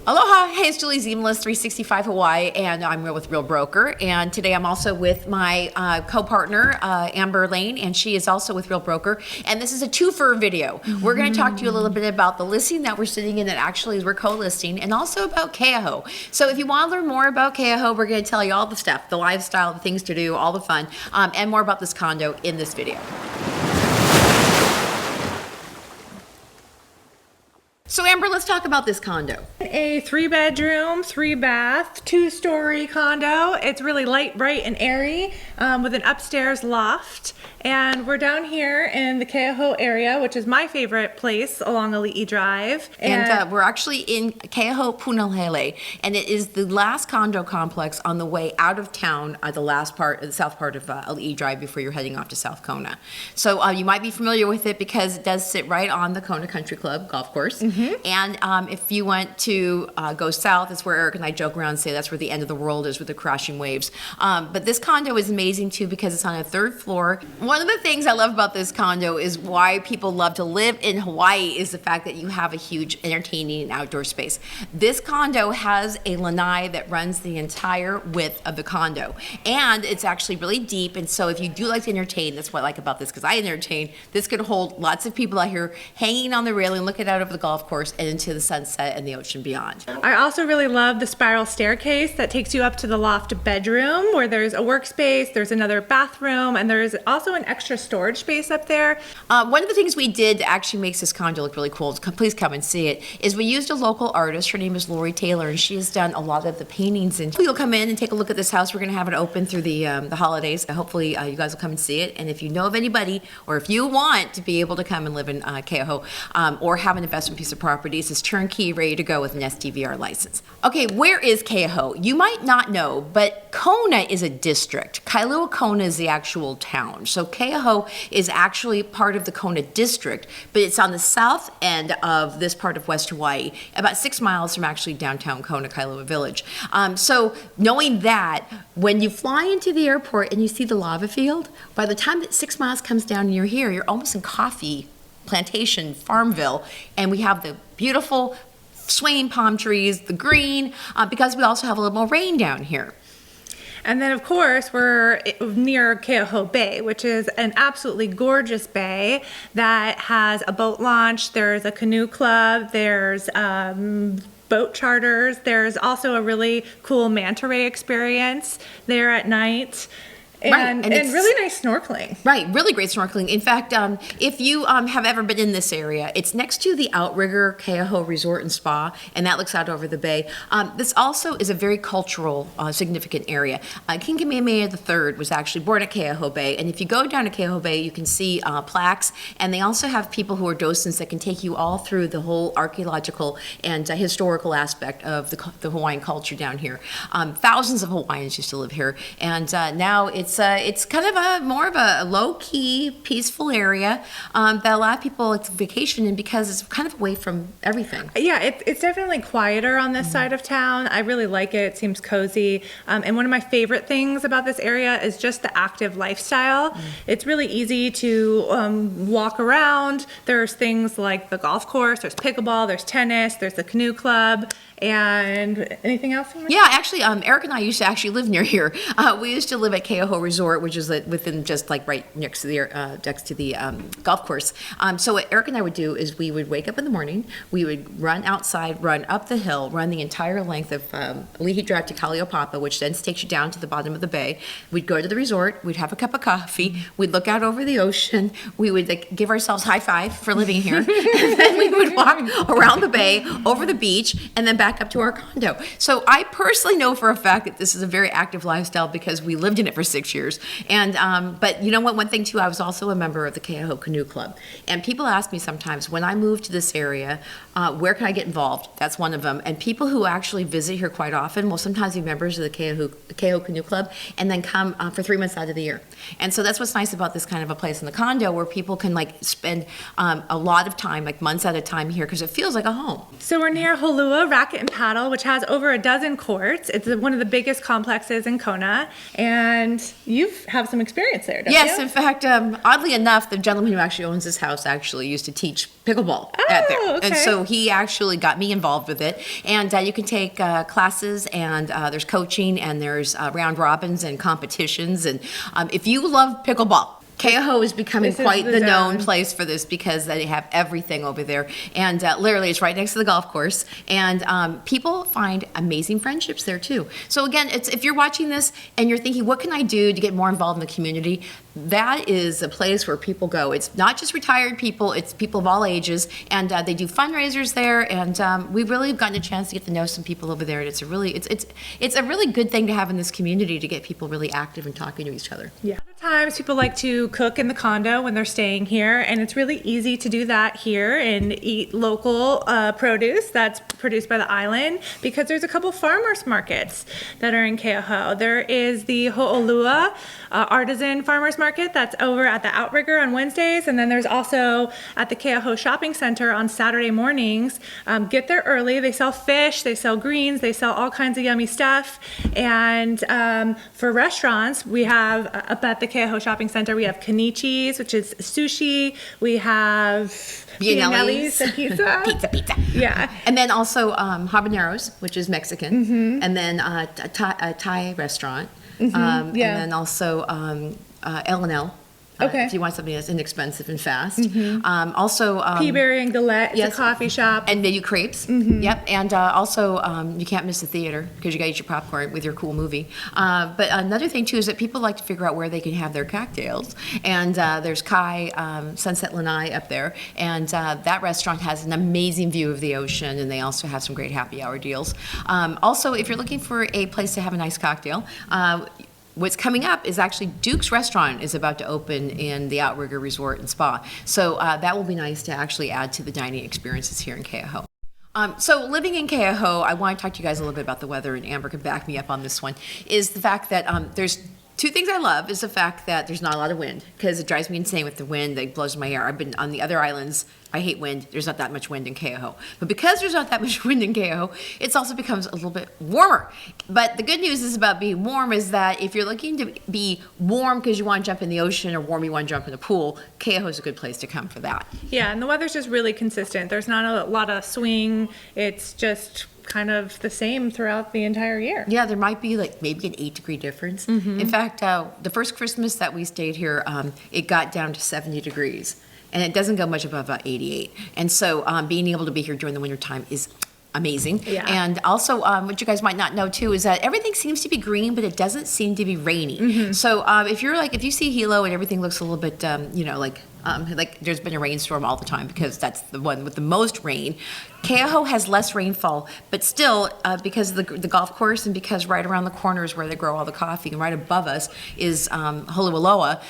Aloha, hey, it's Julie Zemalist, 365 Hawaii, and I'm with Real Broker. And today I'm also with my co-partner, Amber Lane, and she is also with Real Broker. And this is a twofer video. We're going to talk to you a little bit about the listing that we're sitting in that actually is we're co-listing, and also about Keauhou. So if you want to learn more about Keauhou, we're going to tell you all the stuff, the lifestyle, the things to do, all the fun, and more about this condo in this video. So Amber, let's talk about this condo. A 3-bedroom, 3-bath, 2-story condo. It's really light, bright, and airy with an upstairs loft. And we're down here in the Keauhou area, which is my favorite place along Ali'i Drive. And we're actually in Keauhou Punalele, and it is the last condo complex on the way out of town, the south part of Ali'i Drive before you're heading off to South Kona. So you might be familiar with it because it does sit right on the Kona Country Club golf course. And if you want to go south, it's where Eric and I joke around and say that's where the end of the world is with the crashing waves. But this condo is amazing too because it's on a 3rd floor. One of the things I love about this condo is why people love to live in Hawaii is the fact that you have a huge entertaining and outdoor space. This condo has a lanai that runs the entire width of the condo. And it's actually really deep, and so if you do like to entertain, that's what I like about this, because I entertain, this could hold lots of people out here hanging on the railing, looking out over the golf course and into the sunset and the ocean beyond. I also really love the spiral staircase that takes you up to the loft bedroom where there's a workspace, there's another bathroom, and there's also an extra storage space up there. One of the things we did that actually makes this condo look really cool, please come and see it, is we used a local artist. Her name is Lori Taylor, and she has done a lot of the paintings. And you'll come in and take a look at this house. We're going to have it open through the holidays. Hopefully you guys will come and see it. And if you know of anybody, or if you want to be able to come and live in Keauhou, or have an investment piece of properties, is turnkey, ready to go with an SDVR license. Okay, where is Keauhou? You might not know, but Kona is a district. Kailua-Kona is the actual town. So Keauhou is actually part of the Kona district, but it's on the south end of this part of West Hawaiʻi, about 6 miles from actually downtown Kona, Kailua Village. So knowing that, when you fly into the airport and you see the lava field, by the time that 6 miles comes down and you're here, you're almost in coffee plantation, Farmville, and we have the beautiful swaying palm trees, the green, because we also have a little more rain down here. And then, of course, we're near Kahaluu Bay, which is an absolutely gorgeous bay that has a boat launch, there's a canoe club, there's boat charters, there's also a really cool manta ray experience there at night. And really nice snorkeling. Right, really great snorkeling. In fact, if you have ever been in this area, it's next to the Outrigger Keauhou Resort and Spa, and that looks out over the bay. This also is a very cultural, significant area. King Kamehameha III was actually born at Keauhou Bay, and if you go down to Keauhou Bay, you can see plaques, and they also have people who are docents that can take you all through the whole archaeological and historical aspect of the Hawaiian culture down here. Thousands of Hawaiians used to live here, and now it's kind of more of a low-key, peaceful area that a lot of people vacation in because it's kind of away from everything. Yeah, it's definitely quieter on this side of town. I really like it. It seems cozy. And one of my favorite things about this area is just the active lifestyle. It's really easy to walk around. There's things like the golf course, there's pickleball, there's tennis, there's the canoe club. And anything else? Yeah, actually, Eric and I used to actually live near here. We used to live at Keauhou Resort, which is within just like right next to the golf course. So what Eric and I would do is we would wake up in the morning, we would run outside, run up the hill, run the entire length of Ali'i Drive to Kaliopapa, which then takes you down to the bottom of the bay. We'd go to the resort, we'd have a cup of coffee, we'd look out over the ocean, we would give ourselves high five for living here, and then we would walk around the bay, over the beach, and then back up to our condo. So I personally know for a fact that this is a very active lifestyle because we lived in it for 6 years. And but you know what? One thing too, I was also a member of the Keauhou Canoe Club. And people ask me sometimes when I move to this area, where can I get involved? That's one of them. And people who actually visit here quite often will sometimes be members of the Keauhou Canoe Club and then come for 3 months out of the year. And so that's what's nice about this kind of a place in the condo where people can like spend a lot of time, like months at a time here because it feels like a home. So we're near Holua Racket and Paddle, which has over a dozen courts. It's one of the biggest complexes in Kona. And you have some experience there, don't Yes, you? in fact, oddly enough, the gentleman who actually owns this house actually used to teach pickleball at there. okay. And so he actually got me involved with it. And you can take classes, and there's coaching, and there's round robins and competitions. And if you love pickleball, Keauhou is becoming This is quite the the known zone. place for this because they have everything over there. And literally, it's right next to the golf course. And people find amazing friendships there, too. So again, if you're watching this and you're thinking, what can I do to get more involved in the community? That is a place where people go. It's not just retired people, it's people of all ages. And they do fundraisers there. And we really have gotten a chance to get to know some people over there. And it's a really good thing to have in this community to get people really active and talking to each other. Yeah. A lot of times people like to cook in the condo when they're staying here, and it's really easy to do that here and eat local produce that's produced by the island because there's a couple farmers markets that are in Keauhou. There is the Ho'olua artisan farmers market that's over at the Outrigger on Wednesdays, and then there's also at the Keauhou Shopping Center on Saturday mornings. Get there early. They sell fish, they sell greens, they sell all kinds of yummy stuff. And for restaurants, we have up at the Keauhou Shopping Center, we have Kanichi's, which is sushi. We have Bianelli's. and pizza. Pizza. Yeah. And then also habaneros, which is Mexican. And then a Thai restaurant. Yeah. And then also L&L. Okay. If you want something that's inexpensive and fast. Also, Peaberry and Galette is yes. a coffee shop. and they do crepes. Yep. And also, you can't miss the theater because you got to eat your popcorn with your cool movie. But another thing too is that people like to figure out where they can have their cocktails. And there's Kai Sunset Lanai up there, and that restaurant has an amazing view of the ocean, and they also have some great happy hour deals. Also, if you're looking for a place to have a nice cocktail. What's coming up is actually Duke's Restaurant is about to open in the Outrigger Resort and Spa. So that will be nice to actually add to the dining experiences here in Keauhou. So living in Keauhou, I want to talk to you guys a little bit about the weather, and Amber can back me up on this one, is the fact that there's two things I love is the fact that there's not a lot of wind because it drives me insane with the wind. It blows my hair. I've been on the other islands. I hate wind. There's not that much wind in Keauhou. But because there's not that much wind in Keauhou, it also becomes a little bit warmer. But the good news is about being warm is that if you're looking to be warm because you want to jump in the ocean or warm you want to jump in the pool, Keauhou is a good place to come for that. Yeah, and the weather's just really consistent. There's not a lot of swing. It's just kind of the same throughout the entire year. Yeah, there might be like maybe an 8-degree difference. In fact, the first Christmas that we stayed here, it got down to 70 degrees. And it doesn't go much above 88. And so being able to be here during the winter time is amazing. Yeah. And also, what you guys might not know too is that everything seems to be green, but it doesn't seem to be rainy. So if you see Hilo and everything looks a little bit, like there's been a rainstorm all the time because that's the one with the most rain. Keauhou has less rainfall, but still, because of the golf course and because right around the corner is where they grow all the coffee, and right above us is Holualoa,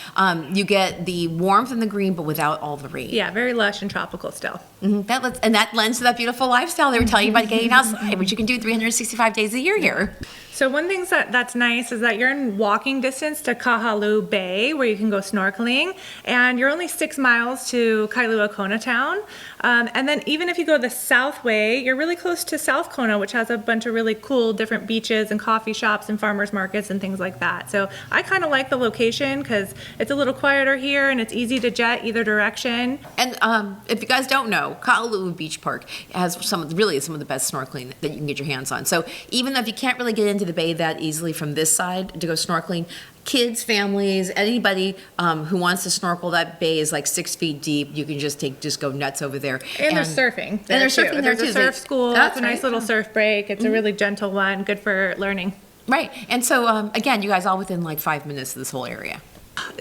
you get the warmth and the green, but without all the rain. Yeah, very lush and tropical still. That lends to that beautiful lifestyle they were telling you about getting outside, which you can do 365 days a year here. So one thing that's nice is that you're in walking distance to Kahaluu Bay, where you can go snorkeling, and you're only 6 miles to Kailua-Kona town. And then even if you go the south way, you're really close to South Kona, which has a bunch of really cool different beaches and coffee shops and farmers markets and things like that. So I kind of like the location because it's a little quieter here and it's easy to jet either direction. And if you guys don't know, Kahaluu Beach Park has some of the best snorkeling that you can get your hands on. So even though if you can't really get into the bay that easily from this side to go snorkeling, kids, families, anybody who wants to snorkel, that bay is like 6 feet deep. You can just go nuts over there. And there's surfing. And there's surfing there There's too. a surf school. That's It's a nice right. little surf break. It's a really gentle one. Good for learning. Right. And so again, you guys all within like 5 minutes of this whole area.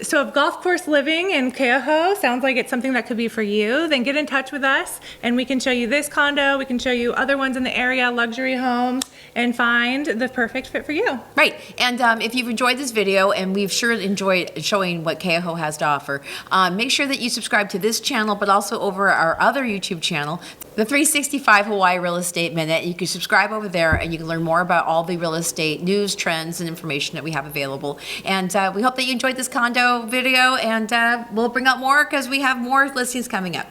So if golf course living in Keauhou sounds like it's something that could be for you, then get in touch with us and we can show you this condo, we can show you other ones in the area, luxury homes, and find the perfect fit for you. Right. And if you've enjoyed this video, and we've sure enjoyed showing what Keauhou has to offer, make sure that you subscribe to this channel, but also over our other YouTube channel, the 365 Hawaii Real Estate Minute. You can subscribe over there and you can learn more about all the real estate news, trends, and information that we have available. And we hope that you enjoyed this condo video, and we'll bring out more because we have more listings coming up.